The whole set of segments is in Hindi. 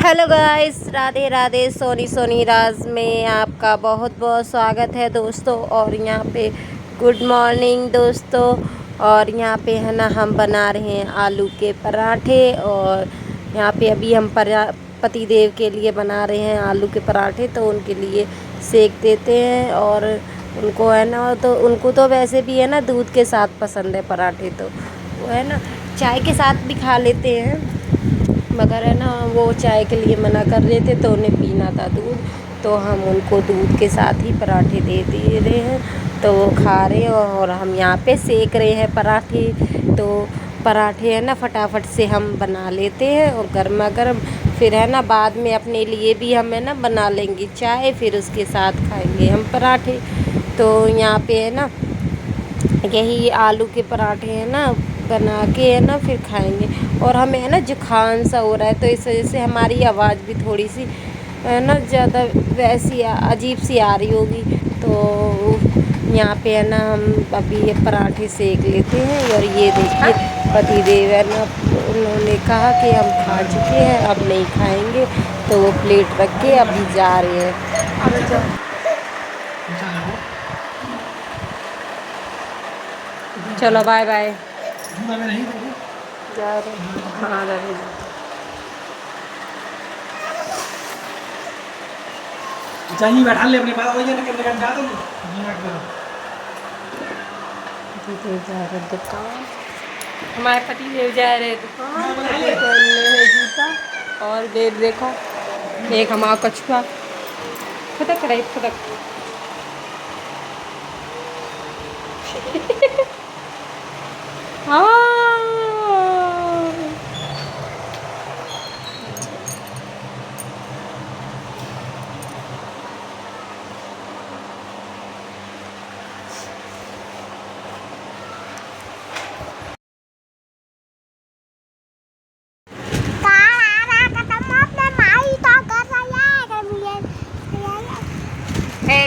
Hello guys, Radhe Radhe. सोनी सोनी राज में आपका बहुत बहुत स्वागत है दोस्तों। और यहाँ पे गुड मॉर्निंग दोस्तों। और यहाँ पे है ना, हम बना रहे हैं आलू के पराठे। और यहाँ पे अभी हम पति देव के लिए बना रहे हैं आलू के पराठे, तो उनके लिए सेक देते हैं। और उनको है ना, तो उनको तो वैसे भी है ना दूध के साथ पसंद है पराठे, तो वो है ना चाय के साथ भी खा लेते हैं। मगर है ना, वो चाय के लिए मना कर रहे थे तो उन्हें पीना था दूध, तो हम उनको दूध के साथ ही पराठे दे रहे हैं, तो वो खा रहे हैं। और हम यहाँ पे सेक रहे हैं पराठे। तो पराठे है ना फटाफट से हम बना लेते हैं और गर्मा गर्म। फिर है ना बाद में अपने लिए भी हम है ना बना लेंगे चाय, फिर उसके साथ खाएंगे हम पराठे। तो यहाँ पे है ना यही आलू के पराठे है ना बना के है ना फिर खाएंगे। और हमें है ना जुकाम सा हो रहा है, तो इस वजह से हमारी आवाज़ भी थोड़ी सी है ना ज़्यादा वैसी अजीब सी आ रही होगी। तो यहाँ पे है ना हम अभी ये पराठे सेक लेते हैं। और ये देखिए पति देव है ना, उन्होंने कहा कि हम खा चुके हैं, अब नहीं खाएंगे, तो वो प्लेट रख के अभी जा रहे हैं। चलो बाय बाय। जा रहे हाँ रहे चाहिए बैठा ले अपने पास, वही ना करने का जा। तो जा रहे दुकान, हमारे पति देव जा रहे दुकान, पहनने हैं जूता। और देखो एक हमारा कछुआ फटक रही फटक। हाँ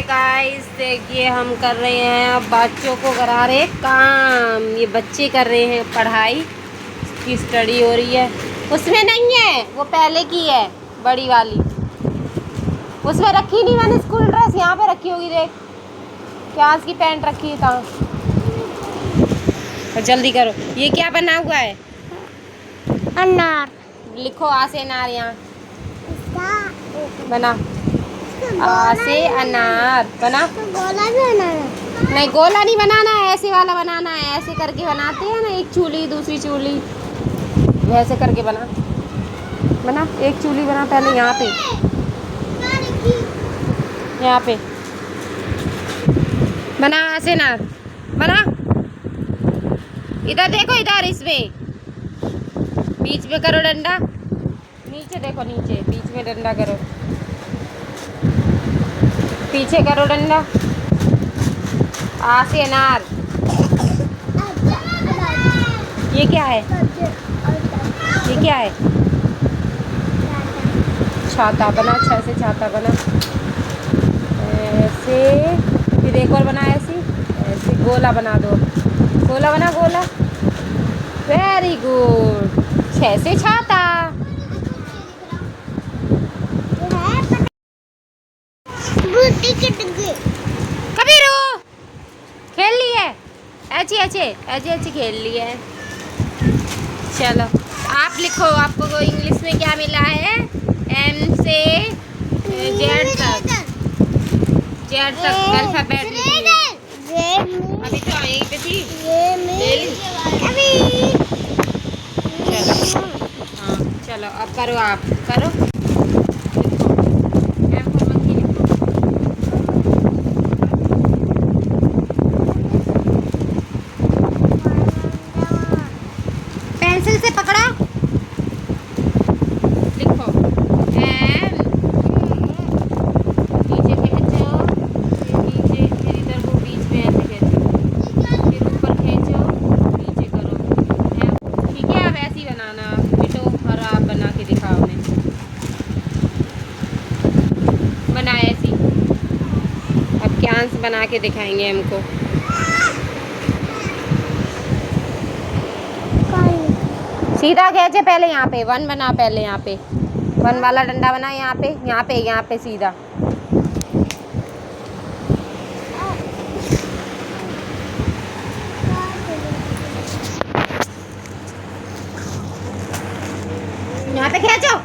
गाइस, देखिए हम कर रहे हैं अब बच्चों को करा रहे काम। ये बच्चे कर रहे हैं पढ़ाई की, स्टडी हो रही है। उसमें नहीं है, वो पहले की है बड़ी वाली, उसमें रखी नहीं मैंने। स्कूल ड्रेस यहाँ पे रखी होगी, देख क्या की पैंट रखी है कहाँ। तो जल्दी करो, ये क्या बना हुआ है? अनार लिखो, आ से अनार यहाँ बना। आ से अनार बना। तो गोला भी बनाना है? नहीं, गोला नहीं बनाना है, ऐसे वाला बनाना है। ऐसे करके बनाते हैं ना, एक चूली दूसरी चूली, वैसे करके बना। बना एक चूली बना पहले, यहाँ पे बना। आ से अनार बना। इधर देखो, इधर इसमें बीच में करो डंडा। नीचे देखो, नीचे बीच में डंडा करो, पीछे करो डंडा। आ से अनार। ये क्या है? ये क्या है? छाता बना। अच्छा से छाता बना, ऐसे। फिर एक और बना, ऐसे गोला बना दो। गोला बना, गोला। Very good. 6 से छाता। कबीरू खेल ली है, ऐची खेल ली है। चलो आप लिखो, आपको इंग्लिश में क्या मिला है? एम से जेड तक अल्फाबेट अभी तो यहीं पे थी, ले ली। चलो हाँ, चलो अब करो, आप करो। पेंसिल से पकड़ा, लिखो एम। नीचे खींचो, फिर नीचे, फिर इधर को बीच में ऐसे खींचो, फिर ऊपर खींचो, नीचे करो एम। ठीक है, अब ऐसे ही बनाना मिटो। और आप बना के दिखाओ उन्हें, बना ऐसी। अब क्यांस बना के दिखाएंगे हमको। सीधा खींचे पहले, यहाँ पे 1 बना, पहले यहाँ पे वन वाला डंडा बना यहाँ पे, यहाँ पे, यहाँ पे सीधा। यहाँ पे खींचो।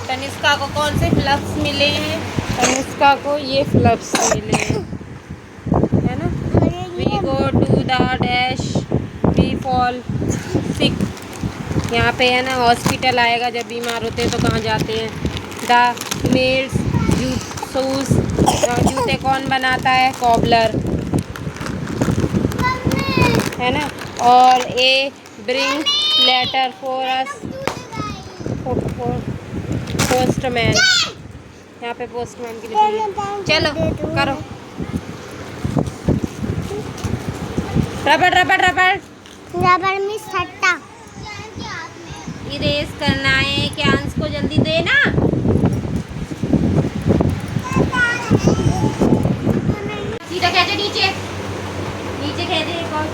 तनिष्का को कौन से फ्लप्स मिले हैं? तनिष्का को ये फ्लप्स मिले हैं, है ना। We go to the dash, we fall sick. यहाँ पे है ना हॉस्पिटल आएगा, जब बीमार होते हैं तो कहाँ जाते हैं। द मेड्स शूज, जूते कौन बनाता है? कॉबलर, है ना। और a bring letter for us, postman. यहाँ पे पोस्टमैन की लिखी है। चलो करो। रबड़ रबड़ रबड़ रबड़ में सट्टा इरेज करना है। कैंस को जल्दी देना। सीधा खींचो नीचे, नीचे खींचे एक और,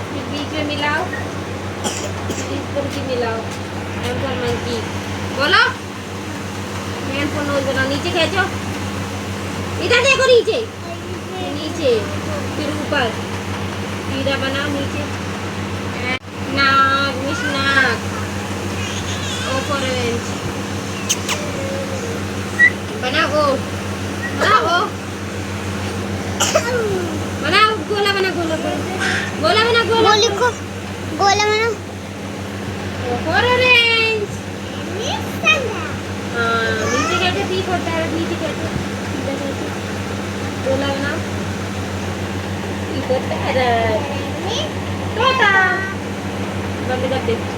फिर बीच में मिलाओ, इस पर भी मिलाओ। एम फॉर मंकी बोलो, एम फॉर नोज बनाओ। नीचे खींचो, इधर देखो नीचे, नीचे फिर ऊपर सीधा बनाओ नीचे। नाक, मिश नाक, ओ फॉर ऑरेंज बनाओ, बनाओ, बनाओ, गोला बना, गोला बना, गोला बना, गोला लिखो, गोला बना। O for orange. हाँ नीचे कैसे ठीक होता है, नीचे कैसे सीधा कैसे गोला बनाओ। ठीक होता है तोता। मम्मी का देख।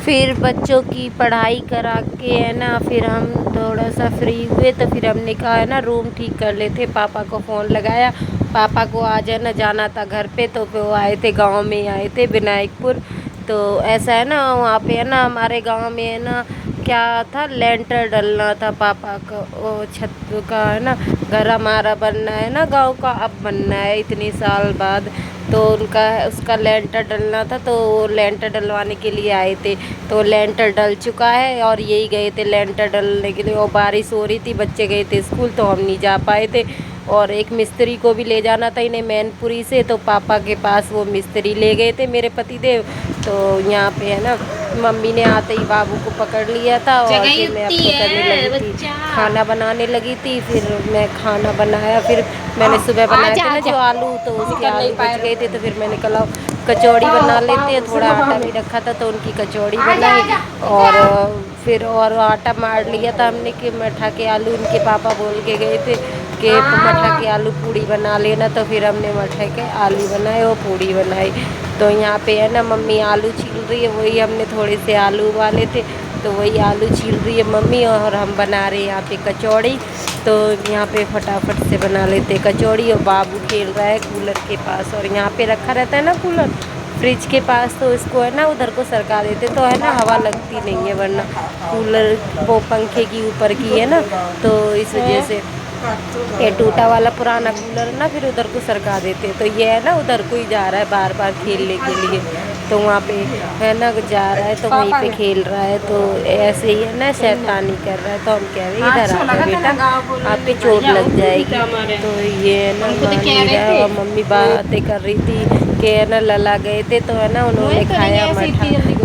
फिर बच्चों की पढ़ाई करा के है ना, फिर हम थोड़ा सा फ्री हुए तो फिर हमने कहा है ना रूम ठीक कर लेते। पापा को फ़ोन लगाया, पापा को आज है ना जाना था घर पे, तो वो आए थे, गांव में आए थे विनायकपुर। तो ऐसा है ना वहाँ पे है ना हमारे गांव में है ना क्या था, लेंटर डलना था पापा का, वो छत का है ना घर हमारा बनना है ना गांव का, अब बनना है इतने साल बाद। तो उनका उसका लेंटर डलना था, तो लेंटर डलवाने के लिए आए थे। तो लेंटर डल चुका है और यही गए थे लेंटर डलने के लिए। और बारिश हो रही थी, बच्चे गए थे स्कूल, तो हम नहीं जा पाए थे। और एक मिस्त्री को भी ले जाना था इन्हें मैनपुरी से, तो पापा के पास वो मिस्त्री ले गए थे मेरे पतिदेव। तो यहाँ पे है ना मम्मी ने आते ही बाबू को पकड़ लिया था, और फिर मैं अपने करने लगी थी, खाना बनाने लगी थी। फिर मैं खाना बनाया, फिर मैंने सुबह बनाए थे ना जो आलू, तो उसके आलू बच गए थे, तो फिर मैंने कहा कचौड़ी बना लेते हैं। थोड़ा आटा भी रखा था तो उनकी कचौड़ी बनाई, और फिर और आटा मार लिया था हमने कि मठा के आलू, उनके पापा बोल के गए थे कि मठा के आलू पूड़ी बना लेना। तो फिर हमने मठा के आलू बनाए और पूड़ी बनाई। तो यहाँ पे है ना मम्मी आलू छील रही है, वही हमने थोड़े से आलू उबाले थे, तो वही आलू छील रही है मम्मी, और हम बना रहे हैं यहाँ पे कचौड़ी। तो यहाँ पे फटाफट से बना लेते कचौड़ी। और बाबू खेल रहा है कूलर के पास, और यहाँ पे रखा रहता है ना कूलर फ्रिज के पास, तो इसको है ना उधर को सरका देते, तो है ना हवा लगती नहीं है, वरना कूलर वो पंखे की ऊपर की है ना, तो इस वजह से ये टूटा वाला पुराना कूलर है ना, फिर उधर को सरका देते। तो ये है ना उधर को ही जा रहा है बार बार खेलने के लिए, तो वहाँ पे है ना जा रहा है, तो वहीं पे खेल रहा है। तो ऐसे ही है ना शैतानी कर रहा है। तो हम कह रहे हैं इधर आ जा बेटा, आप पे चोट लग जाएगी। तो ये है ना मान नहीं रहा है। और मम्मी बातें कर रही थी कि है ना लला गए थे, तो है ना उन्होंने खाया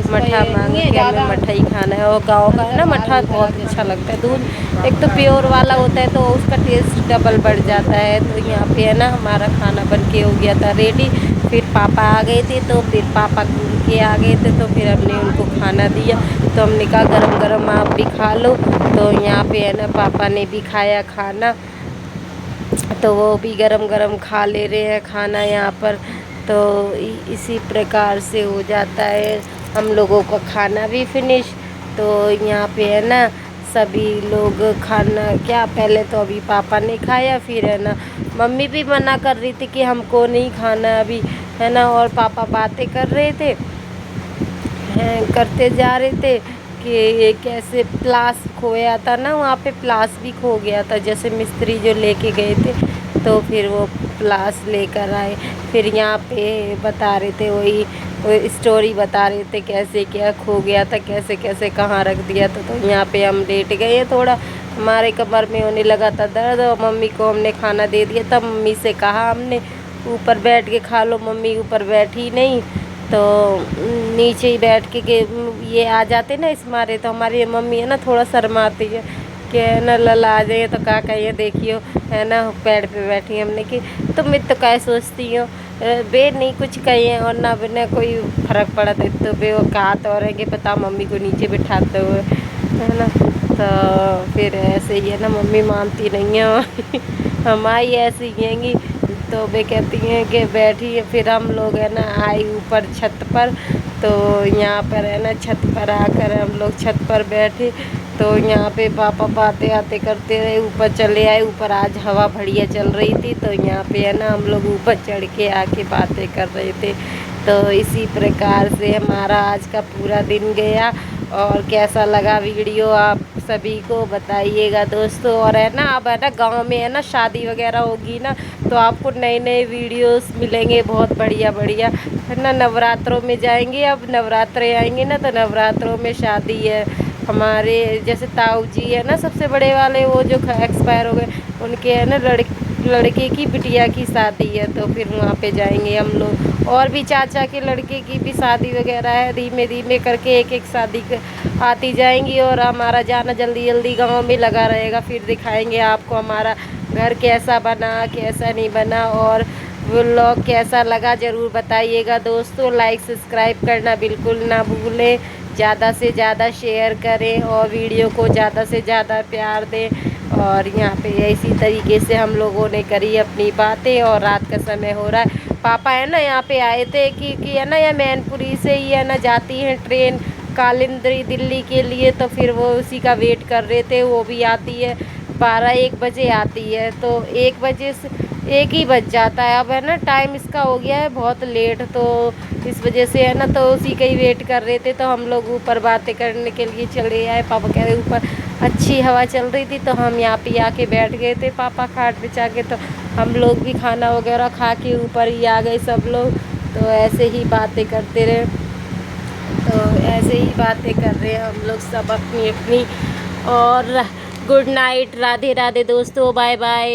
मठा मांग के, हमें मठा ही खाना है। और गाँव का है ना मठा बहुत अच्छा लगता है, दूध एक तो प्योर वाला होता है, तो उसका टेस्ट डबल बढ़ जाता है। तो यहाँ पे है ना हमारा खाना बन के हो गया था रेडी। फिर पापा आ गए थे, तो फिर पापा घूम के आ गए थे, तो फिर हमने उनको खाना दिया। तो हमने कहा गरम गरम आप भी खा लो। तो यहाँ पे है ना पापा ने भी खाया खाना, तो वो भी गरम गरम खा ले रहे हैं खाना यहाँ पर। तो इसी प्रकार से हो जाता है हम लोगों का खाना भी फिनिश। तो यहाँ पे है ना सभी लोग खाना क्या, पहले तो अभी पापा ने खाया, फिर है ना मम्मी भी मना कर रही थी कि हमको नहीं खाना अभी, है ना। और पापा बातें कर रहे थे, करते जा रहे थे कि ये कैसे प्लास खोया था ना, वहाँ पे प्लास भी खो गया था, जैसे मिस्त्री जो लेके गए थे तो फिर वो प्लास लेकर आए। फिर यहाँ पे बता रहे थे वही स्टोरी बता रहे थे कैसे क्या खो गया था, कैसे कैसे कहाँ रख दिया था। तो यहाँ पे हम लेट गए, थोड़ा हमारे कमर में होने लगा था दर्द और मम्मी को हमने खाना दे दिया। तब मम्मी से कहा हमने ऊपर बैठ के खा लो, मम्मी ऊपर बैठी नहीं तो नीचे ही बैठ के ये आ जाते ना इस मारे। तो हमारी मम्मी है ना थोड़ा शर्माती है कि है ना लला आ जाइए तो का कहिए देखियो है ना पेड़ पे बैठी। हमने कि तुम तो क्या सोचती हो बे, नहीं कुछ कहिए और ना बिना कोई फर्क पड़ा तो बे वो कहा तो है कि पता मम्मी को नीचे बिठाते हुए है ना। तो फिर ऐसे ही है ना, मम्मी मानती नहीं है हमारी ऐसी हैंगी। तो वे कहती हैं कि बैठी। फिर हम लोग है ना आए ऊपर छत पर। तो यहाँ पर है ना छत पर आकर हम लोग छत पर बैठे। तो यहाँ पे पापा बातें आते करते रहे, ऊपर चले आए। ऊपर आज हवा बढ़िया चल रही थी तो यहाँ पे है ना हम लोग ऊपर चढ़ के आके बातें कर रहे थे। तो इसी प्रकार से हमारा आज का पूरा दिन गया। और कैसा लगा वीडियो आप सभी को बताइएगा दोस्तों। और है ना अब है ना गाँव में है ना शादी वगैरह होगी ना तो आपको नए नए वीडियोस मिलेंगे बहुत बढ़िया बढ़िया है ना। नवरात्रों में जाएंगे, अब नवरात्रे आएंगे ना तो नवरात्रों में शादी है हमारे। जैसे ताऊ जी है ना सबसे बड़े वाले, वो जो एक्सपायर हो गए, उनके है ना लड़के की बिटिया की शादी है। तो फिर वहाँ पे जाएंगे हम लोग। और भी चाचा के लड़के की भी शादी वगैरह है, धीमे धीमे करके एक एक शादी आती जाएंगी। और हमारा जाना जल्दी जल्दी गांव में लगा रहेगा। फिर दिखाएंगे आपको हमारा घर कैसा बना कैसा नहीं बना। और व्लॉग कैसा लगा ज़रूर बताइएगा दोस्तों। लाइक सब्सक्राइब करना बिल्कुल ना भूलें, ज़्यादा से ज़्यादा शेयर करें और वीडियो को ज़्यादा से ज़्यादा प्यार दें। और यहाँ पे इसी तरीके से हम लोगों ने करी अपनी बातें। और रात का समय हो रहा है। पापा है ना यहाँ पे आए थे कि है ना, या मैनपुरी से ही है ना जाती है ट्रेन कालिंदी दिल्ली के लिए। तो फिर वो उसी का वेट कर रहे थे। वो भी आती है 12-1 बजे आती है। तो 1 बजे से 1 ही बज जाता है। अब है ना टाइम इसका हो गया है बहुत लेट, तो इस वजह से है ना तो उसी का ही वेट कर रहे थे। तो हम लोग ऊपर बातें करने के लिए चले आए। पापा कह रहे ऊपर अच्छी हवा चल रही थी तो हम यहाँ पे आके बैठ गए थे पापा खाट बिछा के। तो हम लोग भी खाना वगैरह खा के ऊपर ही आ गए सब लोग। तो ऐसे ही बातें करते रहे, तो ऐसे ही बातें कर रहे हैं हम लोग सब अपनी अपनी। और गुड नाइट, राधे राधे दोस्तों, बाय बाय।